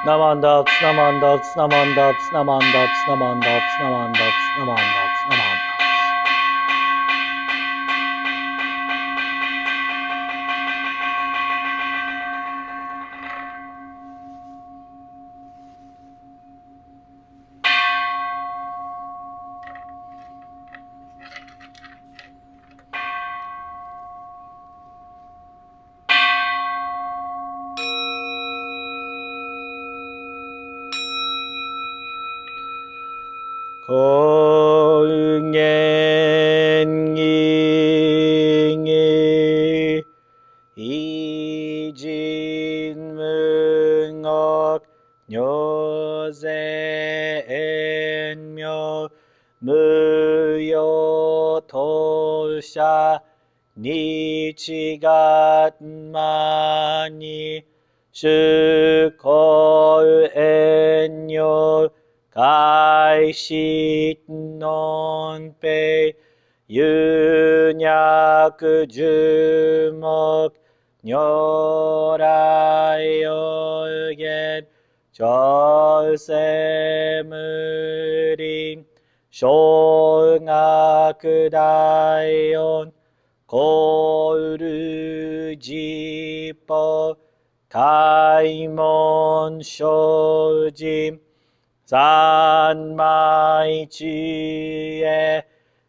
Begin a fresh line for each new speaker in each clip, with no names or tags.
Namanda, Namanda, Namanda, Namanda, Namanda, Namanda, Namanda, Namanda. 공행이 이진문학 녀세엔며 무여토샤 니치갓마니 슈콜엔요 가이시논페 윤약주먹 녀라여겐 절세무림 쇼응아크다이온 고르지퍼 가이몬쇼짐 산마이치에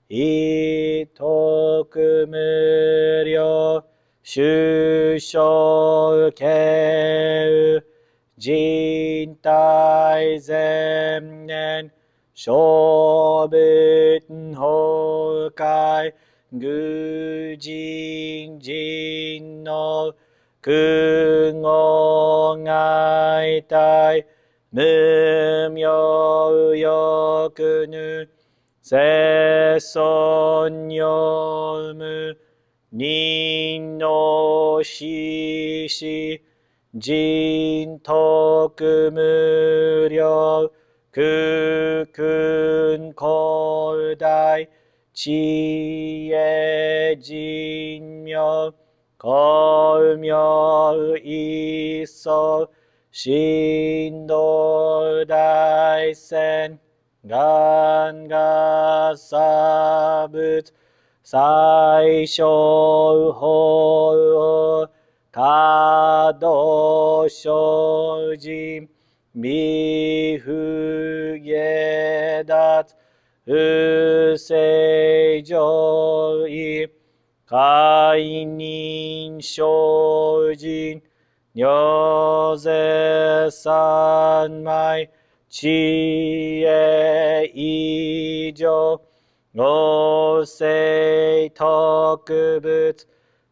이토크무려 슈쇼케우 진타이zemnen 쇼büt호카이 구징진노 긍옹아이타이 무묘여그누 세손요무 니노시시 진토크무려 그큰콜다이 지혜진명 걸멸있어 신돌다이센 간가사붓 사이쇼호 가도쇼짐 미후예닷 으세조임 가인인쇼진 녀세산마이 지혜이조 오세이터크붓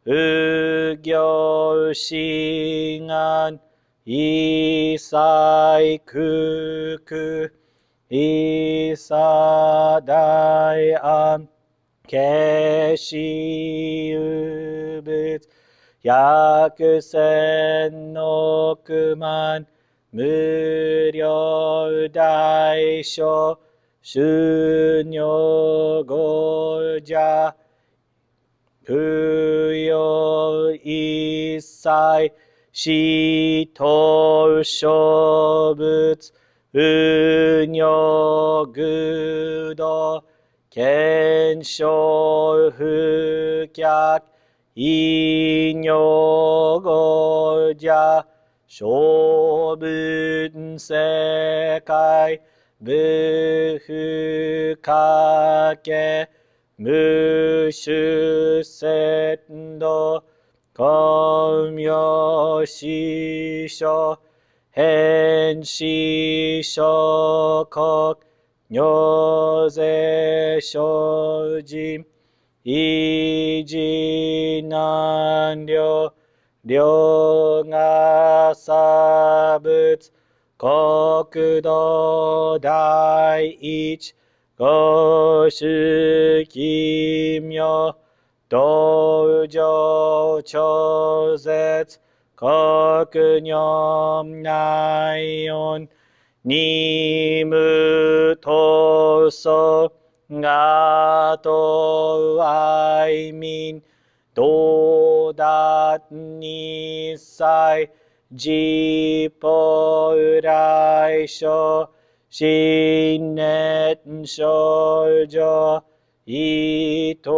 의결싱한 이사이크크 이사다이암 게시우붓 야크센노크만 무려다이쇼 순요고자 그요이사이 시톨쇼붓 은요그도 겐쇼흑약 인요고자 쇼분세카이 무흑하게 무슈셋도 검여시쇼 헨시쇼컥 녀세쇼짐 이진한려 령아사붓 거크도다이이치 거시기며 도저초셋 거크념나이온 니무토소 나도아이민 도닷니사이 自法来所信念少女意図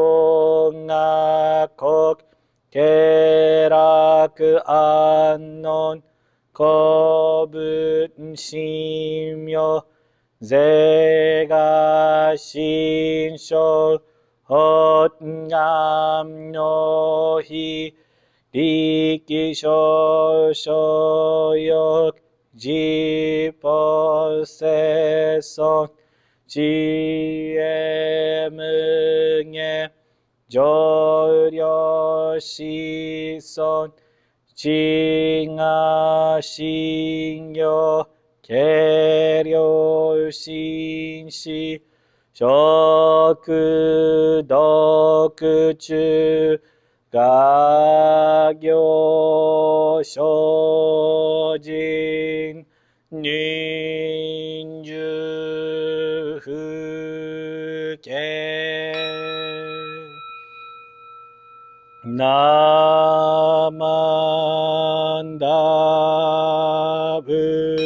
が国経楽安穏古文神妙是が心象発願の日力少々欲自法生存知恵無限上領子孫知が信用軽量心死食毒中画行精進忍辱不敬ナマンダブ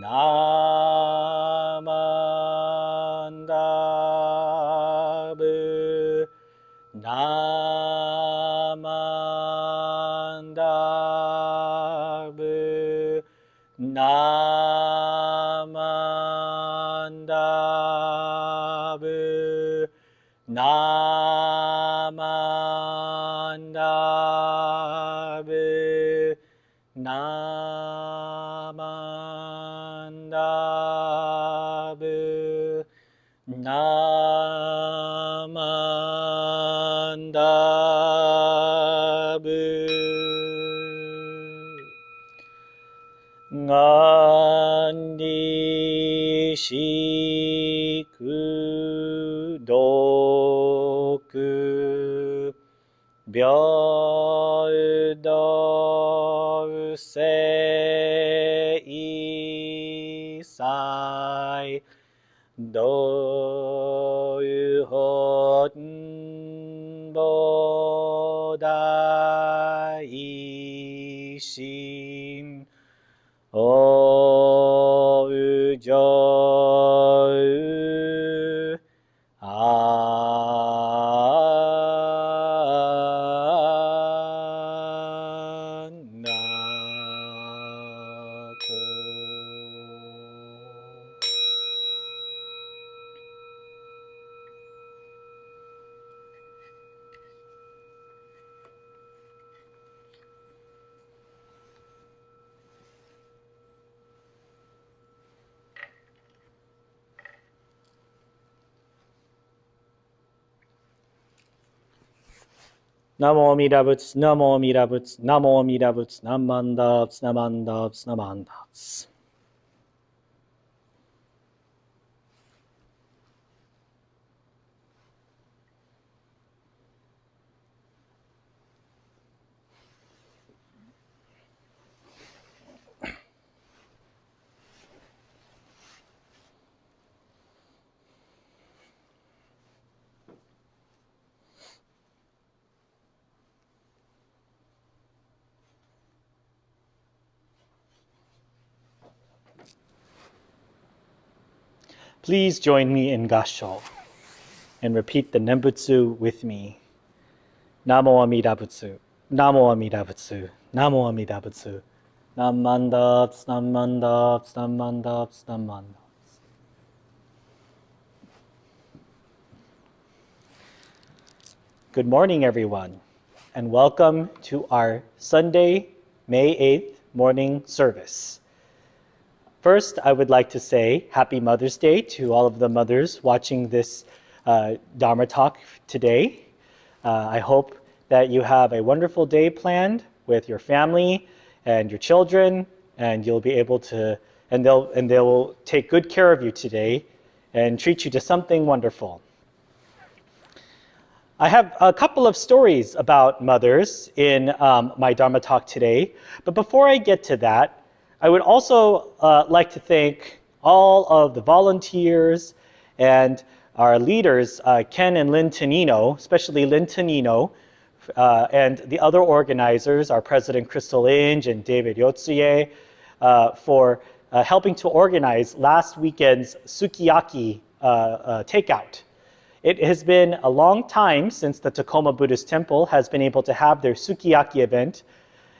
ナマンダブナマンダブナマンダブナマンダブナマンダブナマンダブ願理しく読平等性祭道本菩提心おうじょうあなこナモアミダ仏、ナモアミダ仏、ナモアミダ仏、ナマンダーツ、ナマンダーツ、ナマンダーツ。Please join me in Gassho and repeat the Nembutsu with me. Namo Amida Butsu, Namo Amida Butsu, Namo Amida Butsu, Namandaps, Namandaps, Namandaps, Namandaps. Good morning, everyone, and welcome to our Sunday, May 8th morning service. First, I would like to say Happy Mother's Day to all of the mothers watching this Dharma Talk today. I hope that you have a wonderful day planned with your family and your children, and you'll be able to, and they will take good care of you today and treat you to something wonderful. I have a couple of stories about mothers in my Dharma Talk today, but before I get to that, I would also like to thank all of the volunteers and our leaders, Ken and Lynn Tonino, especially Lynn Tonino, and the other organizers, our President Crystal Inge and David Yotsuye, for helping to organize last weekend's sukiyaki takeout. It has been a long time since the Tacoma Buddhist Temple has been able to have their sukiyaki event,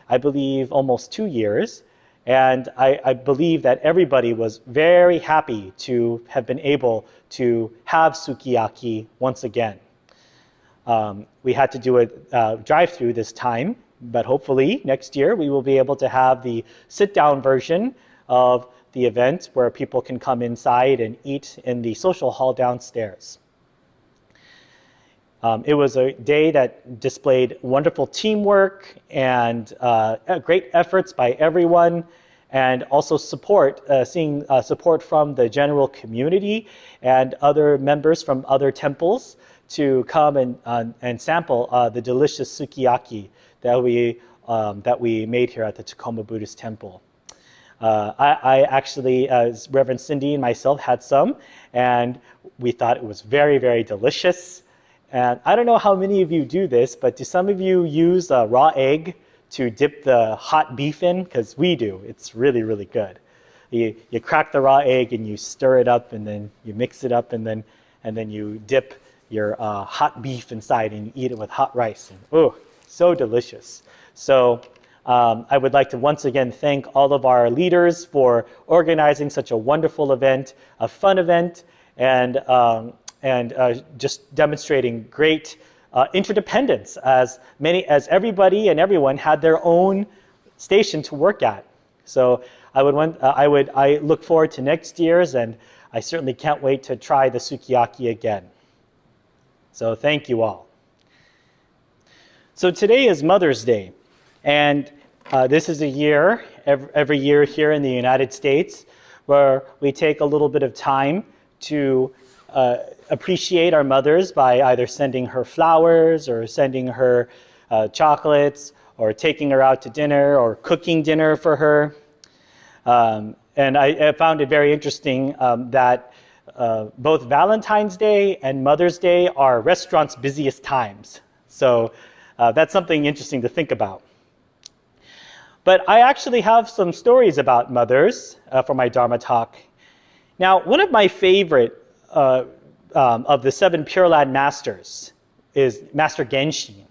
I believe almost 2 years. And I believe that everybody was very happy to have been able to have sukiyaki once again. We had to do a drive-through this time, but hopefully next year we will be able to have the sit-down version of the event where people can come inside and eat in the social hall downstairs. It was a day that displayed wonderful teamwork and great efforts by everyone, and also seeing support from the general community and other members from other temples to come and sample the delicious sukiyaki that we made here at the Tacoma Buddhist Temple. I actually, as Reverend Cindy and myself, had some, and we thought it was very, very delicious. And I don't know how many of you do this, but do some of you use a raw egg to dip the hot beef in? Because we do. It's really, really good. You crack the raw egg and you stir it up, and then you mix it up, and then you dip your hot beef inside and you eat it with hot rice. And, oh, so delicious. So I would like to once again thank all of our leaders for organizing such a wonderful event, a fun event, and just demonstrating great interdependence as everybody and everyone had their own station to work at. So I look forward to next year's, and I certainly can't wait to try the sukiyaki again. So thank you all. So today is Mother's Day, and this is a year, every year here in the United States, where we take a little bit of time to appreciate our mothers by either sending her flowers or sending her chocolates or taking her out to dinner or cooking dinner for her. And I found it very interesting that both Valentine's Day and Mother's Day are restaurants' busiest times. So that's something interesting to think about. But I actually have some stories about mothers for my Dharma talk. Now, one of my favorite of the 7 Pure Land masters is Master Genshin.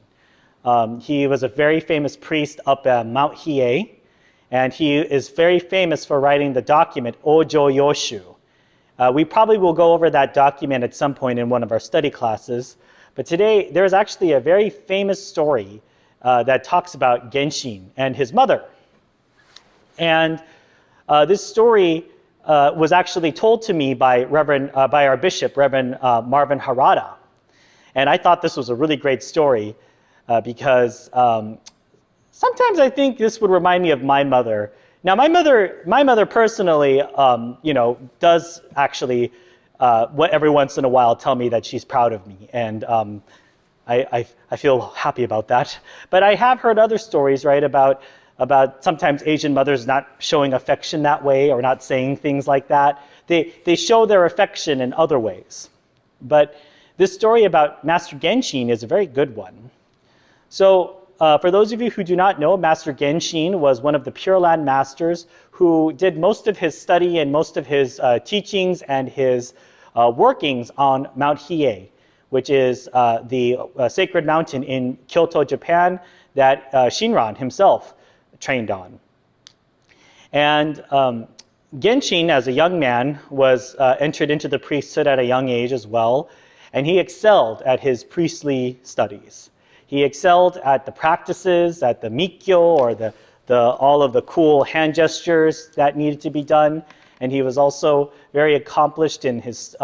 He was a very famous priest up at Mount Hiei, and he is very famous for writing the document Ojo Yoshu. We probably will go over that document at some point in one of our study classes, but today there's actually a very famous story that talks about Genshin and his mother. And this story was actually told to me by our bishop, Reverend Marvin Harada. And I thought this was a really great story because sometimes I think this would remind me of my mother. Now, my mother personally, does actually, every once in a while, tell me that she's proud of me, and I feel happy about that. But I have heard other stories, right, about sometimes Asian mothers not showing affection that way or not saying things like that. They show their affection in other ways. But this story about Master Genshin is a very good one. So for those of you who do not know, Master Genshin was one of the Pure Land masters who did most of his study and most of his teachings and his workings on Mount Hiei, which is the sacred mountain in Kyoto, Japan, that Shinran himself trained on. And Genshin, as a young man, was entered into the priesthood at a young age as well, and he excelled at his priestly studies. He excelled at the practices, at the Mikkyo, or all of the cool hand gestures that needed to be done, and he was also very accomplished in his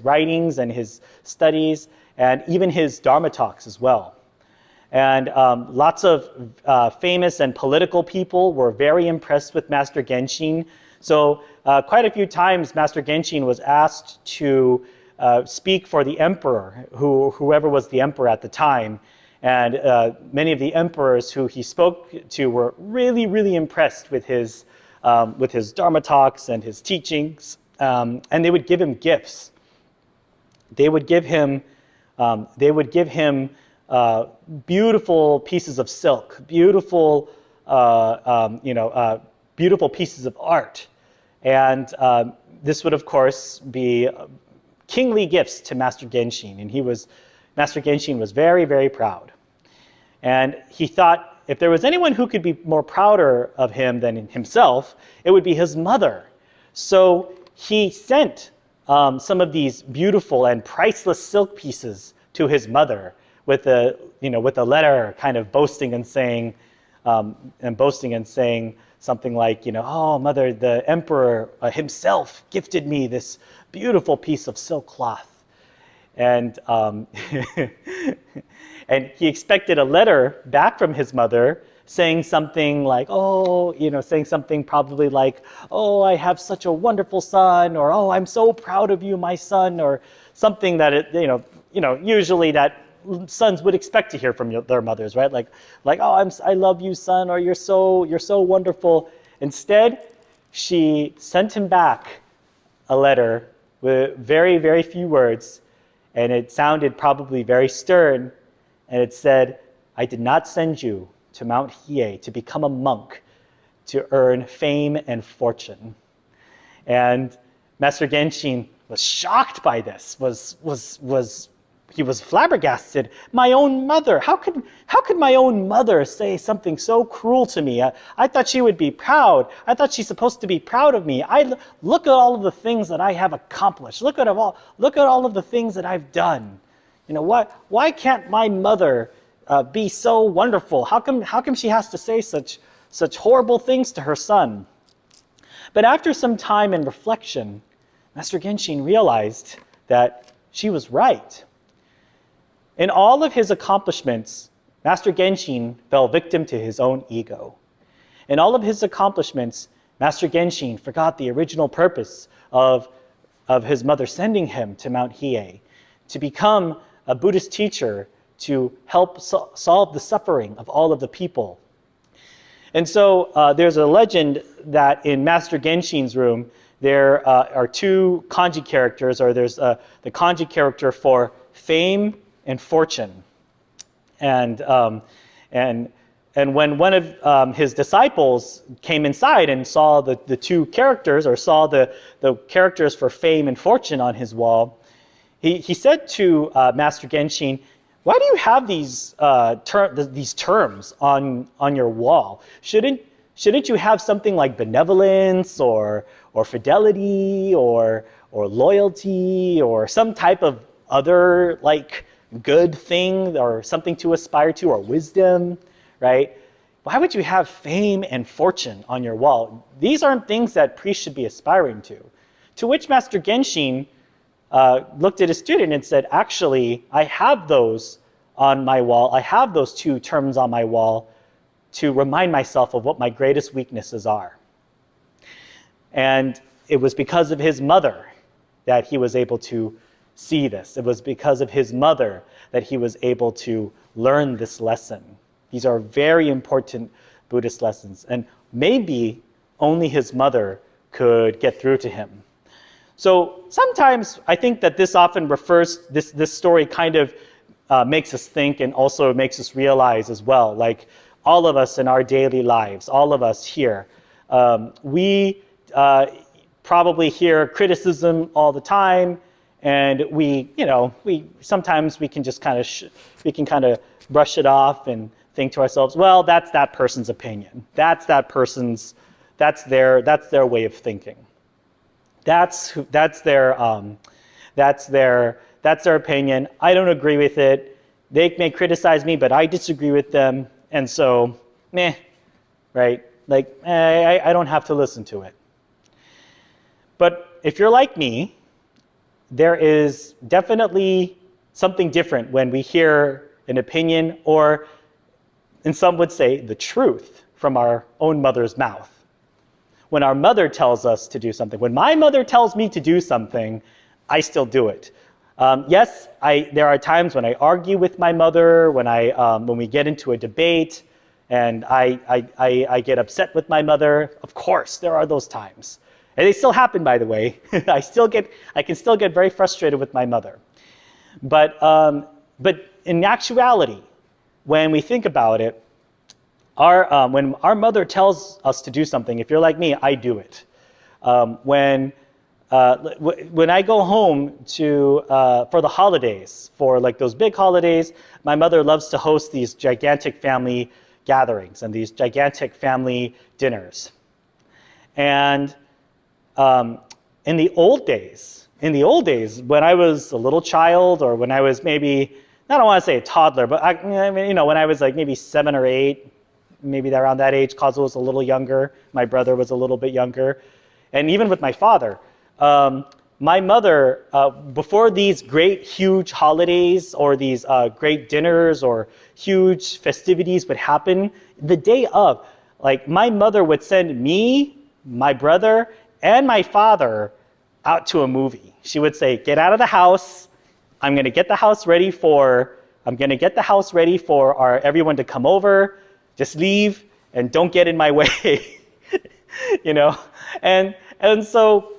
writings and his studies, and even his Dharma talks as well. And lots of famous and political people were very impressed with Master Genshin. So quite a few times Master Genshin was asked to speak for the emperor, whoever was the emperor at the time. And many of the emperors who he spoke to were really, really impressed with his Dharma talks and his teachings. And they would give him gifts. They would give him beautiful pieces of silk, beautiful, beautiful pieces of art. And this would, of course, be kingly gifts to Master Genshin. And Master Genshin was very, very proud. And he thought if there was anyone who could be more prouder of him than himself, it would be his mother. So he sent some of these beautiful and priceless silk pieces to his mother with a letter kind of boasting and saying something like, oh, mother, the emperor himself gifted me this beautiful piece of silk cloth. And and he expected a letter back from his mother saying something like, saying something probably like, oh, I have such a wonderful son, or oh, I'm so proud of you, my son, or something that usually that sons would expect to hear from their mothers, right? Like, oh, I love you, son, or you're so wonderful. Instead, she sent him back a letter with very, very few words, and it sounded probably very stern, and it said, I did not send you to Mount Hiei to become a monk to earn fame and fortune. And Master Genshin was shocked by this, he was flabbergasted. My own mother, how could my own mother say something so cruel to me? I thought she would be proud. I thought she's supposed to be proud of me. Look at all of the things that I have accomplished. Look at all of the things that I've done. Why can't my mother be so wonderful? How come she has to say such horrible things to her son? But after some time and reflection, Master Genshin realized that she was right. In all of his accomplishments, Master Genshin fell victim to his own ego. In all of his accomplishments, Master Genshin forgot the original purpose of his mother sending him to Mount Hiei, to become a Buddhist teacher to help solve the suffering of all of the people. And so there's a legend that in Master Genshin's room, there are two kanji characters, or there's the kanji character for fame and fortune. And when one of his disciples came inside and saw the two characters, or saw the characters for fame and fortune on his wall, he said to Master Genshin, why do you have these terms on your wall? Shouldn't you have something like benevolence or fidelity or loyalty or some type of other like good thing or something to aspire to, or wisdom, right? Why would you have fame and fortune on your wall? These aren't things that priests should be aspiring to. To which Master Genshin looked at his student and said, actually, I have those on my wall. I have those two terms on my wall to remind myself of what my greatest weaknesses are. And it was because of his mother that he was able to see this. It was because of his mother that he was able to learn this lesson. These are very important Buddhist lessons, and maybe only his mother could get through to him. So sometimes I think that this often this story kind of makes us think, and also makes us realize as well, like all of us in our daily lives, all of us here, we probably hear criticism all the time. And we sometimes we can just kind of brush it off and think to ourselves, well, that's that person's opinion. That's their way of thinking. That's their opinion. I don't agree with it. They may criticize me, but I disagree with them, and so, right? Like, I don't have to listen to it. But if you're like me, there is definitely something different when we hear an opinion, or, and some would say, the truth from our own mother's mouth. When our mother tells us to do something, when my mother tells me to do something, I still do it. Yes, there are times when I argue with my mother, when we get into a debate, and I get upset with my mother. Of course, there are those times. And they still happen, by the way. I can still get very frustrated with my mother. But But in actuality, when we think about it, when our mother tells us to do something, if you're like me, I do it. When I go home for the holidays, for like those big holidays, my mother loves to host these gigantic family gatherings and these gigantic family dinners. And in the old days, when I was a little child, or when I was maybe, I don't want to say a toddler, but when I was like maybe 7 or 8, maybe around that age, Kazuo was a little younger, my brother was a little bit younger, and even with my father, my mother, before these great, huge holidays or these great dinners or huge festivities would happen, the day of, like my mother would send me, my brother, and my father out to a movie. She would say, get out of the house. I'm going to get the house ready for everyone to come over. Just leave and don't get in my way. And so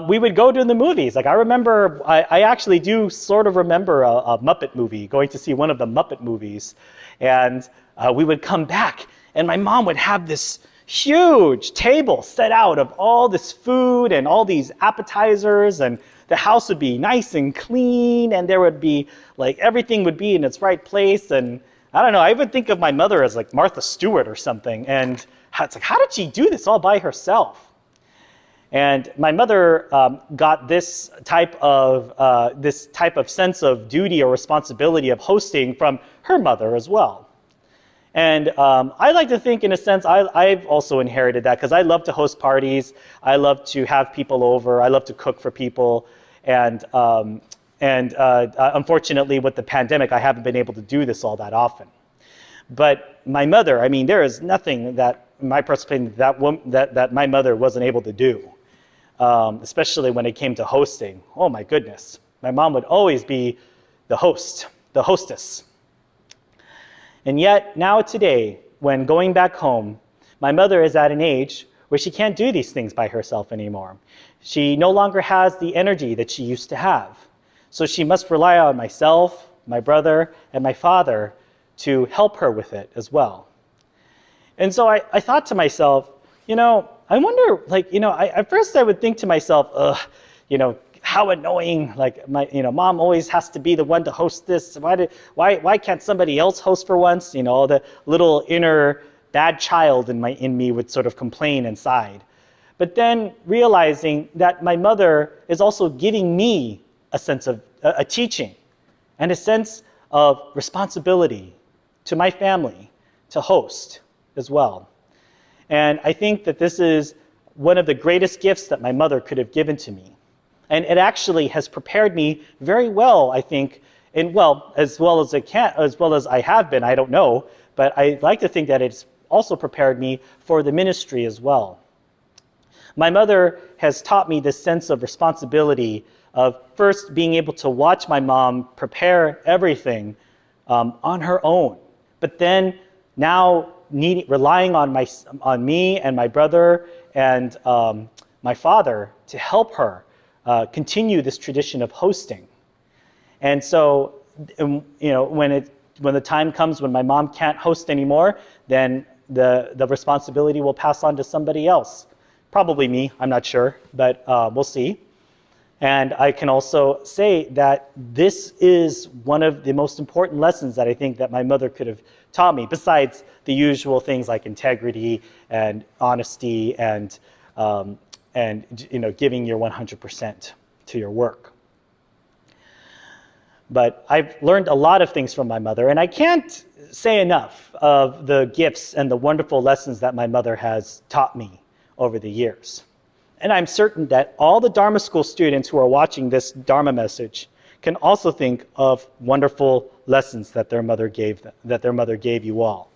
we would go to the movies. Like I remember, I actually do sort of remember a Muppet movie, going to see one of the Muppet movies. And we would come back and my mom would have this huge table set out of all this food and all these appetizers, and the house would be nice and clean, and there would be like everything would be in its right place. And I don't know, I would think of my mother as like Martha Stewart or something, and it's like, how did she do this all by herself? And my mother got this type of sense of duty or responsibility of hosting from her mother as well. And I like to think, in a sense, I've also inherited that, because I love to host parties. I love to have people over. I love to cook for people. And unfortunately, with the pandemic, I haven't been able to do this all that often. But my mother, I mean, there is nothing that, in my perspective, that my mother wasn't able to do, especially when it came to hosting. Oh my goodness. My mom would always be the hostess. And yet, now today, when going back home, my mother is at an age where she can't do these things by herself anymore. She no longer has the energy that she used to have. So she must rely on myself, my brother, and my father to help her with it as well. And so I thought to myself, I wonder, at first I would think to myself, how annoying, like mom always has to be the one to host this. Why can't somebody else host for once? The little inner bad child in me would sort of complain inside. But then realizing that my mother is also giving me a sense of a teaching and a sense of responsibility to my family to host as well. And I think that this is one of the greatest gifts that my mother could have given to me. And it actually has prepared me very well, I think, as well as I have been, I don't know, but I like to think that it's also prepared me for the ministry as well. My mother has taught me this sense of responsibility of first being able to watch my mom prepare everything on her own, but then now relying on me and my brother and my father to help her continue this tradition of hosting. And so, when the time comes when my mom can't host anymore, then the responsibility will pass on to somebody else. Probably me, I'm not sure, but we'll see. And I can also say that this is one of the most important lessons that I think that my mother could have taught me, besides the usual things like integrity and honesty and giving your 100% to your work. But I've learned a lot of things from my mother, and I can't say enough of the gifts and the wonderful lessons that my mother has taught me over the years. And I'm certain that all the Dharma School students who are watching this Dharma message can also think of wonderful lessons that their mother gave you all,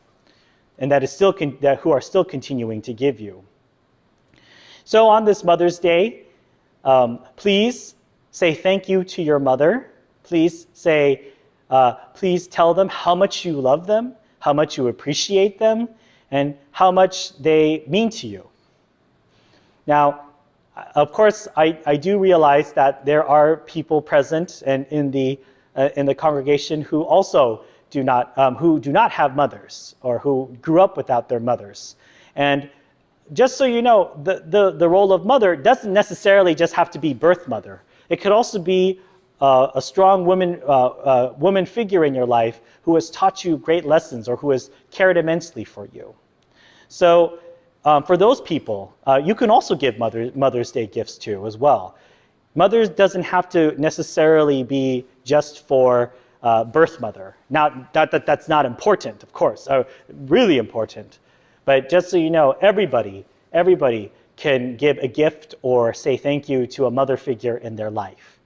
and who are still continuing to give you. So on this Mother's Day, please say thank you to your mother. Please tell them how much you love them, how much you appreciate them, and how much they mean to you. Now, of course, I do realize that there are people present and in the in the congregation who also do not have mothers, or who grew up without their mothers. And just so you know, the role of mother doesn't necessarily just have to be birth mother. It could also be a strong woman figure in your life who has taught you great lessons, or who has cared immensely for you. So for those people, you can also give Mother's Day gifts too as well. Mother's doesn't have to necessarily be just for birth mother. Not that's not important, of course, really important. But just so you know, everybody can give a gift or say thank you to a mother figure in their life.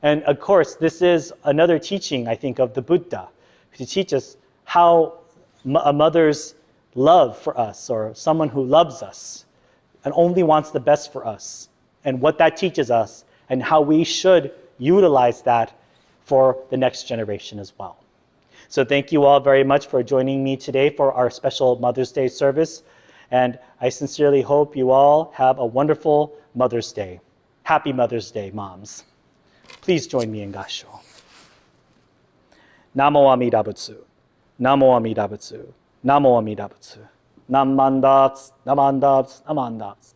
And of course, this is another teaching, I think, of the Buddha, to teach us how a mother's love for us, or someone who loves us and only wants the best for us, and what that teaches us, and how we should utilize that for the next generation as well. So thank you all very much for joining me today for our special Mother's Day service. And I sincerely hope you all have a wonderful Mother's Day. Happy Mother's Day, moms. Please join me in Gassho. Namo Amida Butsu. Namo Amida Butsu. Namo Amida Butsu. Namandats, namandats, namandats.